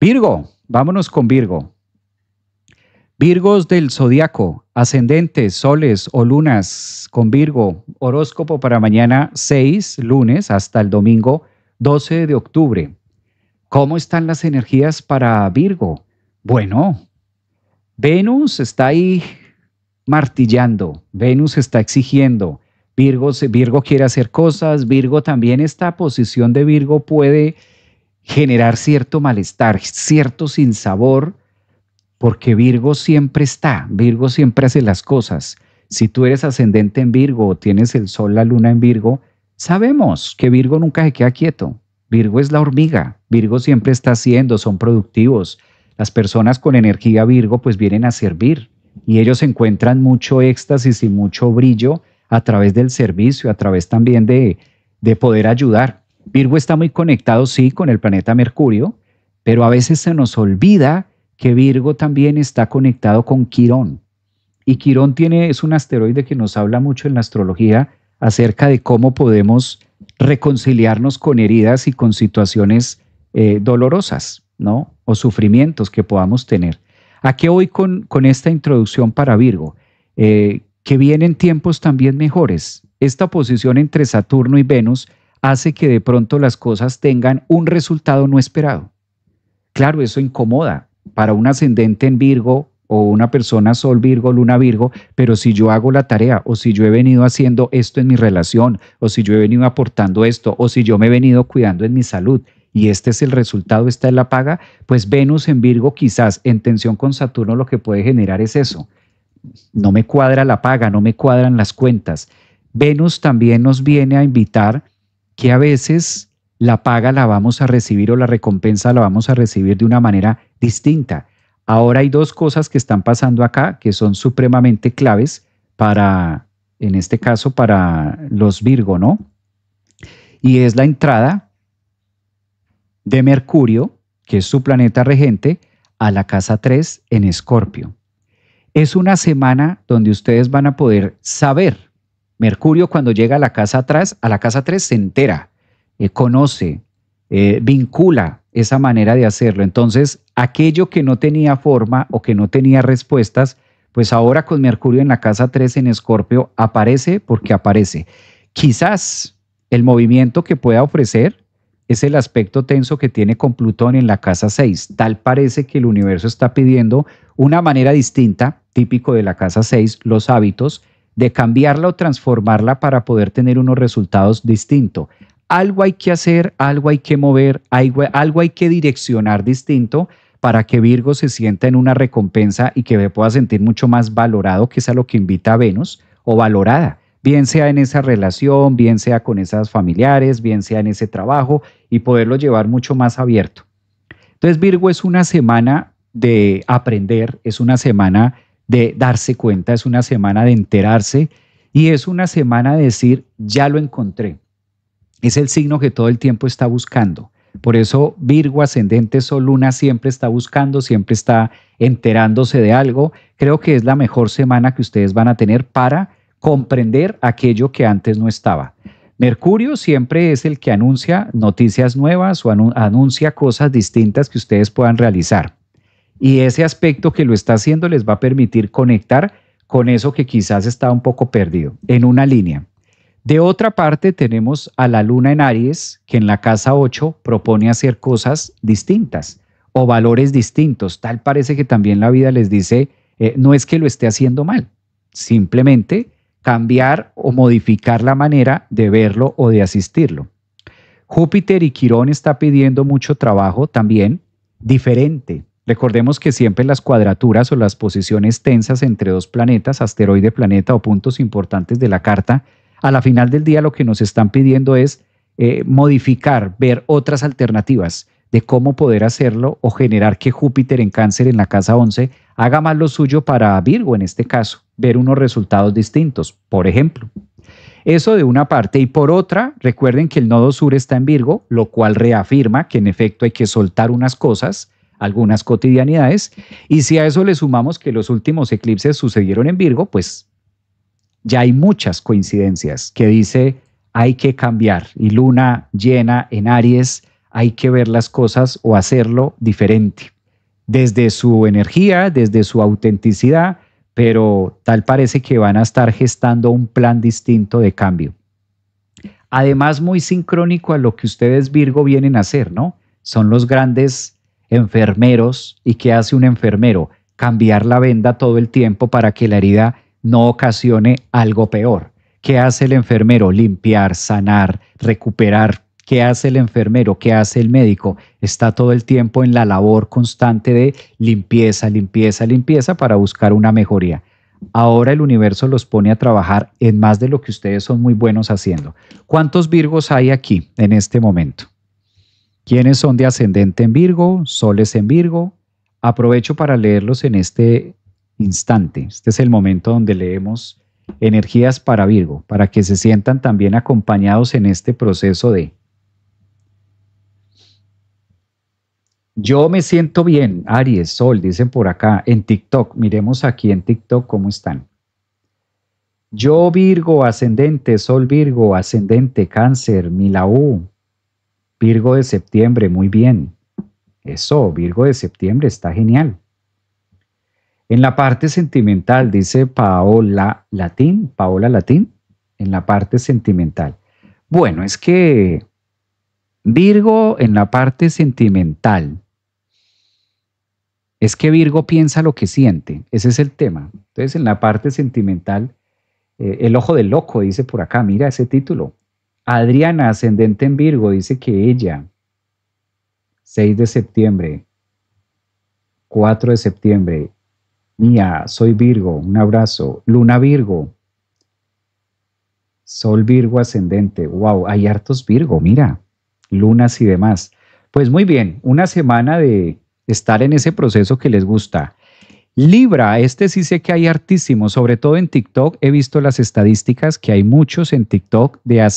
Virgo, vámonos con Virgo. Virgos del zodiaco, ascendentes, soles o lunas con Virgo, horóscopo para mañana 6, lunes, hasta el domingo 12 de octubre. ¿Cómo están las energías para Virgo? Bueno, Venus está ahí martillando, Venus está exigiendo, Virgo quiere hacer cosas, Virgo también, esta posición de Virgo puede generar cierto malestar, cierto sinsabor, porque Virgo siempre está, Virgo siempre hace las cosas. Si tú eres ascendente en Virgo o tienes el sol, la luna en Virgo, sabemos que Virgo nunca se queda quieto. Virgo es la hormiga, Virgo siempre está haciendo, son productivos. Las personas con energía Virgo pues vienen a servir y ellos encuentran mucho éxtasis y mucho brillo a través del servicio, a través también de poder ayudar. Virgo está muy conectado, sí, con el planeta Mercurio, pero a veces se nos olvida que Virgo también está conectado con Quirón. Y Quirón es un asteroide que nos habla mucho en la astrología acerca de cómo podemos reconciliarnos con heridas y con situaciones dolorosas, ¿no? O sufrimientos que podamos tener. ¿A qué voy con esta introducción para Virgo? Que vienen tiempos también mejores. Esta oposición entre Saturno y Venus hace que de pronto las cosas tengan un resultado no esperado. Claro, eso incomoda para un ascendente en Virgo o una persona Sol Virgo, Luna Virgo, pero si yo hago la tarea o si yo he venido haciendo esto en mi relación o si yo he venido aportando esto o si yo me he venido cuidando en mi salud y este es el resultado, esta es la paga, pues Venus en Virgo quizás en tensión con Saturno lo que puede generar es eso. No me cuadra la paga, no me cuadran las cuentas. Venus también nos viene a invitar que a veces la paga la vamos a recibir o la recompensa la vamos a recibir de una manera distinta. Ahora hay dos cosas que están pasando acá que son supremamente claves para, en este caso, para los Virgo, ¿no? Y es la entrada de Mercurio, que es su planeta regente, a la casa 3 en Escorpio. Es una semana donde ustedes van a poder saber. Mercurio cuando llega a la casa 3, se entera, conoce, vincula esa manera de hacerlo. Entonces, aquello que no tenía forma o que no tenía respuestas, pues ahora con Mercurio en la casa 3 en Escorpio aparece porque aparece. Quizás el movimiento que pueda ofrecer es el aspecto tenso que tiene con Plutón en la casa 6. Tal parece que el universo está pidiendo una manera distinta, típico de la casa 6, los hábitos, de cambiarla o transformarla para poder tener unos resultados distintos. Algo hay que hacer, algo hay que mover, algo hay que direccionar distinto para que Virgo se sienta en una recompensa y que me pueda sentir mucho más valorado, que es a lo que invita a Venus, o valorada, bien sea en esa relación, bien sea con esas familiares, bien sea en ese trabajo, y poderlo llevar mucho más abierto. Entonces Virgo es una semana de aprender, es una semana de darse cuenta, es una semana de enterarse y es una semana de decir, ya lo encontré. Es el signo que todo el tiempo está buscando. Por eso Virgo, ascendente, Sol, Luna siempre está buscando, siempre está enterándose de algo. Creo que es la mejor semana que ustedes van a tener para comprender aquello que antes no estaba. Mercurio siempre es el que anuncia noticias nuevas o anuncia cosas distintas que ustedes puedan realizar. Y ese aspecto que lo está haciendo les va a permitir conectar con eso que quizás está un poco perdido, en una línea. De otra parte, tenemos a la luna en Aries, que en la casa 8 propone hacer cosas distintas o valores distintos. Tal parece que también la vida les dice, no es que lo esté haciendo mal, simplemente cambiar o modificar la manera de verlo o de asistirlo. Júpiter y Quirón está pidiendo mucho trabajo también, diferente. Recordemos que siempre las cuadraturas o las posiciones tensas entre dos planetas, asteroide, planeta o puntos importantes de la carta, a la final del día lo que nos están pidiendo es modificar, ver otras alternativas de cómo poder hacerlo o generar que Júpiter en Cáncer en la casa 11 haga más lo suyo para Virgo en este caso, ver unos resultados distintos, por ejemplo. Eso de una parte y por otra, recuerden que el nodo sur está en Virgo, lo cual reafirma que en efecto hay que soltar unas cosas, algunas cotidianidades, y si a eso le sumamos que los últimos eclipses sucedieron en Virgo, pues ya hay muchas coincidencias que dice hay que cambiar. Y luna llena en Aries hay que ver las cosas o hacerlo diferente, desde su energía, desde su autenticidad, pero tal parece que van a estar gestando un plan distinto de cambio. Además, muy sincrónico a lo que ustedes Virgo vienen a hacer, ¿no? Son los grandes enfermeros. ¿Y qué hace un enfermero? Cambiar la venda todo el tiempo para que la herida no ocasione algo peor. ¿Qué hace el enfermero? Limpiar, sanar, recuperar. ¿Qué hace el enfermero? ¿Qué hace el médico? Está todo el tiempo en la labor constante de limpieza, limpieza, limpieza para buscar una mejoría. Ahora el universo los pone a trabajar en más de lo que ustedes son muy buenos haciendo. ¿Cuántos Virgos hay aquí en este momento? ¿Quiénes son de ascendente en Virgo? ¿Soles en Virgo? Aprovecho para leerlos en este instante. Este es el momento donde leemos energías para Virgo, para que se sientan también acompañados en este proceso de... Yo me siento bien, Aries, Sol, dicen por acá, en TikTok. Miremos aquí en TikTok cómo están. Yo Virgo, ascendente, Sol Virgo, ascendente, Cáncer, Milaú, Virgo de septiembre, muy bien. Eso, Virgo de septiembre, está genial. En la parte sentimental, dice Paola Latín, en la parte sentimental. Bueno, es que Virgo en la parte sentimental, es que Virgo piensa lo que siente, ese es el tema. Entonces, en la parte sentimental, el ojo del loco, dice por acá, mira ese título. Adriana, ascendente en Virgo, dice que ella, 6 de septiembre, 4 de septiembre, Mía, soy Virgo, un abrazo. Luna Virgo, Sol Virgo ascendente, wow, hay hartos Virgo, mira, lunas y demás. Pues muy bien, una semana de estar en ese proceso que les gusta. Libra, este sí sé que hay hartísimos, sobre todo en TikTok. He visto las estadísticas que hay muchos en TikTok de hace